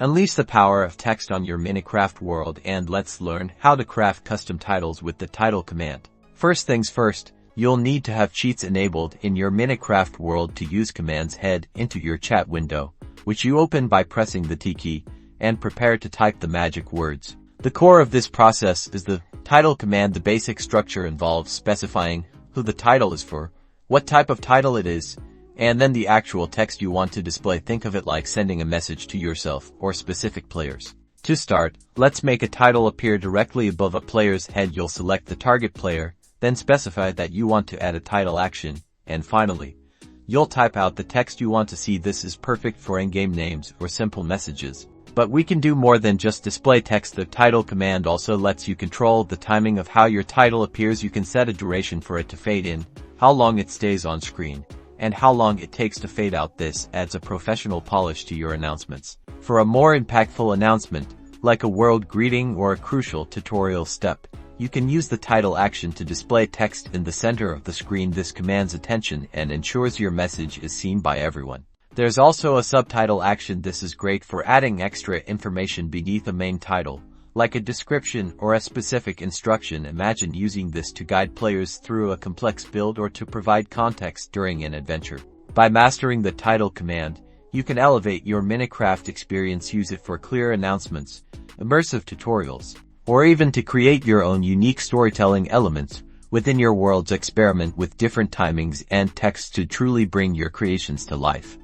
Unleash the power of text on your Minecraft world and let's learn how to craft custom titles with the title command. First things first, you'll need to have cheats enabled in your Minecraft world to use commands. Head into your chat window, which you open by pressing the T key, and prepare to type the magic words. The core of this process is the title command. The basic structure involves specifying who the title is for, what type of title it is, and then the actual text you want to display. Think of it like sending a message to yourself or specific players. To start, let's make a title appear directly above a player's head. You'll select the target player, then specify that you want to add a title action, and finally, you'll type out the text you want to see. This is perfect for in-game names or simple messages. But we can do more than just display text. The title command also lets you control the timing of how your title appears. You can set a duration for it to fade in, how long it stays on screen, and how long it takes to fade out. This adds a professional polish to your announcements. For a more impactful announcement, like a world greeting or a crucial tutorial step, you can use the title action to display text in the center of the screen. This commands attention and ensures your message is seen by everyone. There's also a subtitle action. This is great for adding extra information beneath a main title, like a description or a specific instruction. Imagine using this to guide players through a complex build or to provide context during an adventure. By mastering the title command, you can elevate your Minecraft experience. Use it for clear announcements, immersive tutorials, or even to create your own unique storytelling elements within your worlds. Experiment with different timings and texts to truly bring your creations to life.